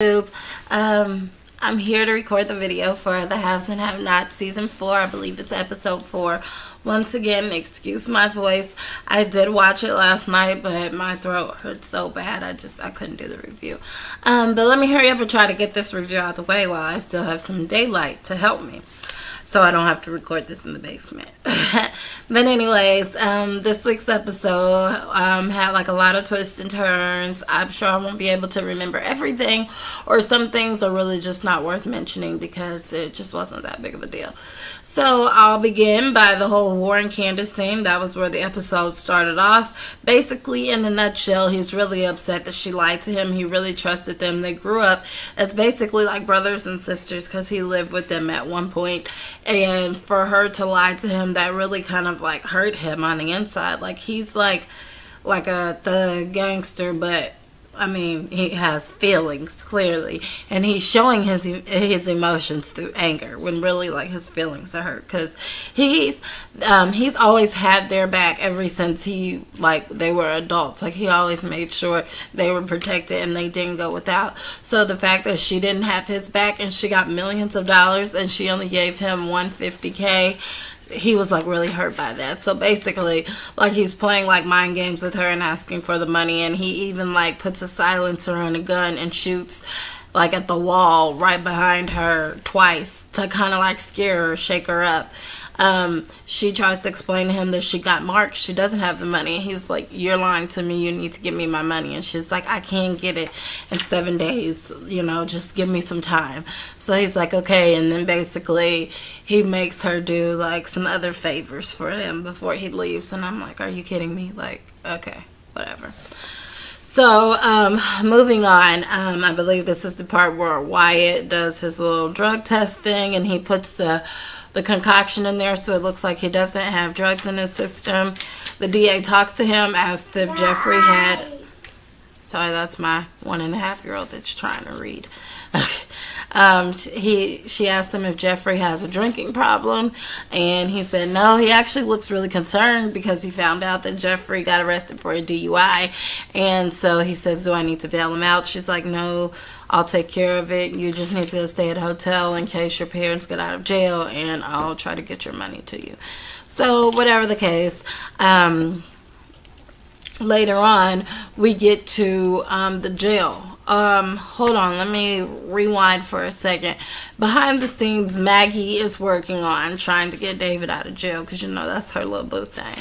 I'm here to record the video for The Haves and Have Nots Season 4. I believe it's episode 4. Once again, excuse my voice. I did watch it last night, but my throat hurt so bad I couldn't do the review. But let me hurry up and try to get this review out of the way while I still have some daylight to help me, so I don't have to record this in the basement. But anyways, this week's episode had like a lot of twists and turns. I'm sure I won't be able to remember everything, or some things are really just not worth mentioning because it just wasn't that big of a deal. So I'll begin by the whole Warren Candace scene. That was where the episode started off. Basically, in a nutshell, he's really upset that she lied to him. He really trusted them. They grew up as basically like brothers and sisters because he lived with them at one point. And for her to lie to him, that really kind of like hurt him on the inside. Like he's like a thug gangster, but I mean, he has feelings clearly, and he's showing his emotions through anger when really like his feelings are hurt, because he's always had their back ever since they were adults. Like he always made sure they were protected and they didn't go without. So the fact that she didn't have his back and she got millions of dollars and she only gave him 150K, he was like really hurt by that. So basically, like, he's playing like mind games with her and asking for the money, and he even like puts a silencer on a gun and shoots like at the wall right behind her twice to kind of like scare her, shake her up. She tries to explain to him that she got marked, she doesn't have the money. He's like, you're lying to me, you need to give me my money. And she's like, I can't get it in 7 days, just give me some time. So he's like, okay. And then basically he makes her do like some other favors for him before he leaves. And I'm like, are you kidding me? Like, okay, whatever. So, moving on, I believe this is the part where Wyatt does his little drug test thing, and he puts the concoction in there so it looks like he doesn't have drugs in his system. The DA talks to him, asked if Jeffrey had... Sorry, that's my 1.5-year-old that's trying to read. She asked him if Jeffrey has a drinking problem, and he said no. He actually looks really concerned because he found out that Jeffrey got arrested for a DUI, and so he says, do I need to bail him out? She's like, no, I'll take care of it. You just need to stay at a hotel in case your parents get out of jail, and I'll try to get your money to you. So whatever the case, later on we get to the jail. Hold on, let me rewind for a second. Behind the scenes, Maggie is working on trying to get David out of jail, because that's her little boo thing,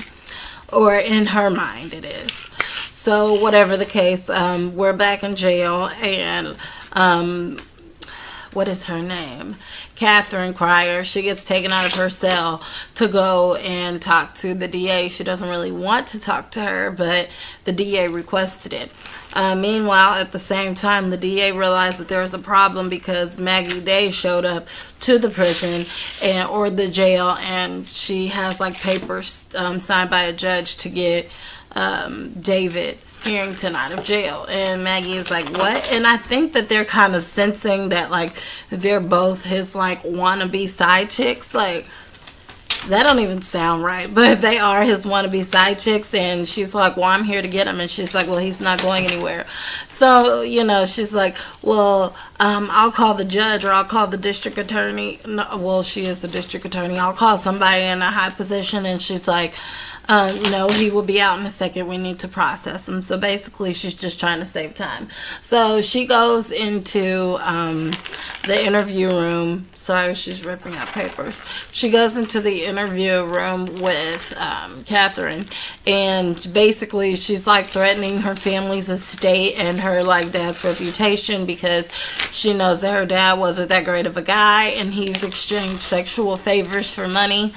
or in her mind it is. So whatever the case, we're back in jail, and what is her name? Catherine Cryer. She gets taken out of her cell to go and talk to the DA. She doesn't really want to talk to her, but the DA requested it. Meanwhile, at the same time, the DA realized that there was a problem because Maggie Day showed up to the prison or the jail, and she has like papers signed by a judge to get David Harrington out of jail. And Maggie is like, what? And I think that they're kind of sensing that like they're both his like wannabe side chicks. Like, that don't even sound right, but they are his wannabe side chicks. And she's like, well, I'm here to get him. And she's like, well, he's not going anywhere. So, she's like, well, I'll call the judge, or I'll call the district attorney. No, well, she is the district attorney. I'll call somebody in a high position. And she's like, no, he will be out in a second. We need to process him. So basically, she's just trying to save time. So she goes into the interview room. Sorry, she's ripping out papers. She goes into the interview room with Catherine, and basically she's like threatening her family's estate and her like dad's reputation, because she knows that her dad wasn't that great of a guy, and he's exchanged sexual favors for money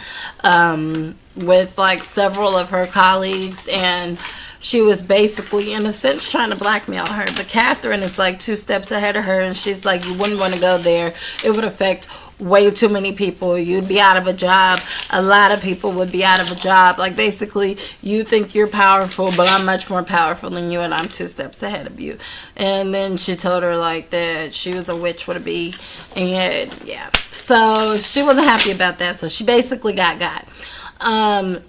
with like several of her colleagues, and she was basically in a sense trying to blackmail her. But Catherine is like 2 steps ahead of her, and she's like, you wouldn't want to go there. It would affect way too many people. You'd be out of a job. A lot of people would be out of a job. Like, basically, you think you're powerful, but I'm much more powerful than you, and I'm 2 steps ahead of you. And then she told her like that she was a witch with a bee, and yeah, so she wasn't happy about that. So she basically got.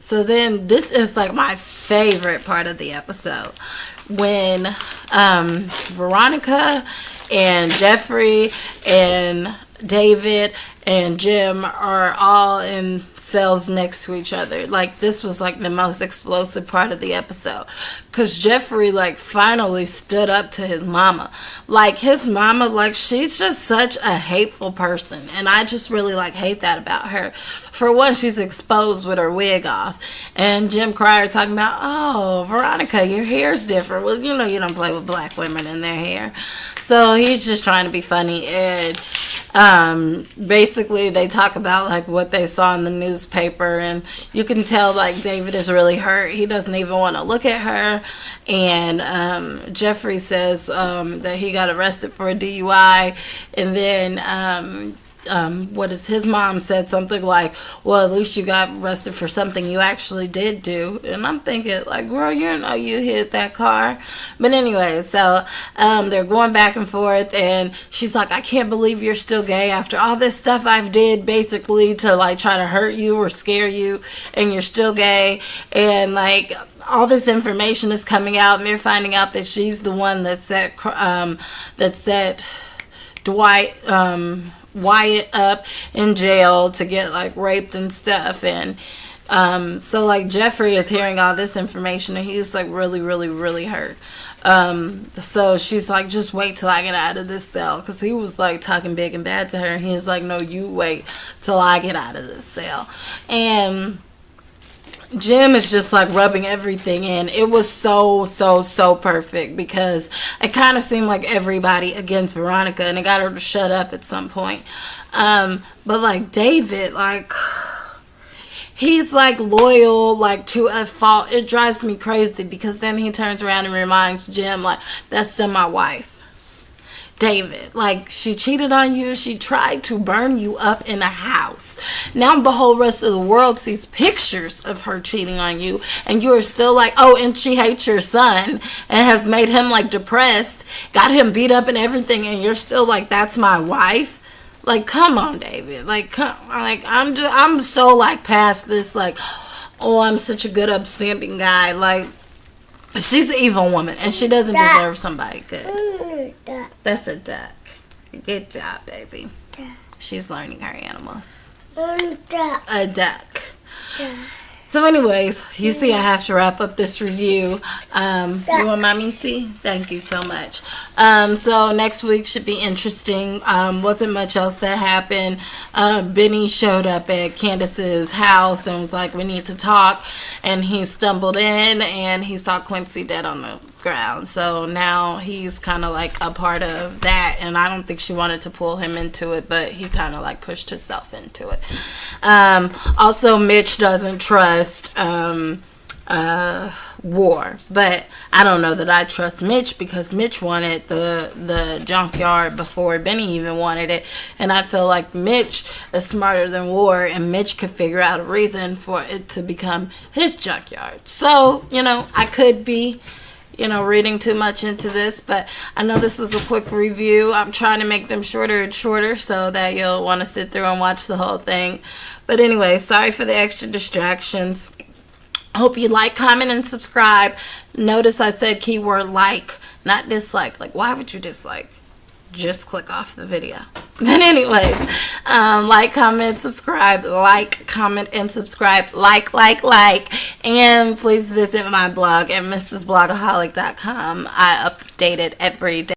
So then this is like my favorite part of the episode, when Veronica and Jeffrey and David and Jim are all in cells next to each other. Like, this was like the most explosive part of the episode, because Jeffrey like finally stood up to his mama. Like, his mama, like, she's just such a hateful person, and I just really like hate that about her. For one, she's exposed with her wig off, and Jim Cryer talking about, oh, Veronica, your hair's different. Well, you know you don't play with black women in their hair. So he's just trying to be funny. And basically they talk about like what they saw in the newspaper, and you can tell like David is really hurt. He doesn't even want to look at her. And Jeffrey says that he got arrested for a DUI, and then what is his mom said something like, well, at least you got arrested for something you actually did do. And I'm thinking like, girl, you know you hit that car. But anyway, so they're going back and forth, and she's like, I can't believe you're still gay after all this stuff I've did basically to like try to hurt you or scare you, and you're still gay. And like all this information is coming out, and they're finding out that she's the one that set Wyatt up in jail to get like raped and stuff. And so like Jeffrey is hearing all this information, and he's like really, really, really hurt. So she's like, just wait till I get out of this cell, because he was like talking big and bad to her, and he's like, no, you wait till I get out of this cell. And Jim is just like rubbing everything in. It was so perfect, because it kind of seemed like everybody against Veronica, and it got her to shut up at some point. But like David, like, he's like loyal like to a fault. It drives me crazy, because then he turns around and reminds Jim like, that's still my wife. David, like, she cheated on you. She tried to burn you up in a house. Now the whole rest of the world sees pictures of her cheating on you, and you are still like, oh, and she hates your son and has made him like depressed, got him beat up and everything, and you're still like, that's my wife. Like, come on, David. Like, I'm so like past this like, oh, I'm such a good upstanding guy. Like, she's an evil woman, and she doesn't deserve somebody good. That's a duck. Good job, baby. She's learning her animals. A duck. So anyways, you see I have to wrap up this review. You want Mommy see? Thank you so much. So next week should be interesting. Wasn't much else that happened. Benny showed up at Candace's house and was like, we need to talk. And he stumbled in and he saw Quincy dead on the ground. So now he's kind of like a part of that, and I don't think she wanted to pull him into it, but he kind of like pushed himself into it. Also, Mitch doesn't trust War, but I don't know that I trust Mitch, because Mitch wanted the junkyard before Benny even wanted it, and I feel like Mitch is smarter than War, and Mitch could figure out a reason for it to become his junkyard. So, you know, I could be reading too much into this, but I know this was a quick review. I'm trying to make them shorter and shorter so that you'll want to sit through and watch the whole thing. But anyway, sorry for the extra distractions. Hope you like, comment, and subscribe. Notice I said keyword like, not dislike. Like, why would you dislike? Just click off the video. But anyway, like, comment, subscribe. Like, comment, and subscribe. Like. And please visit my blog at mrsblogaholic.com. I update it every day.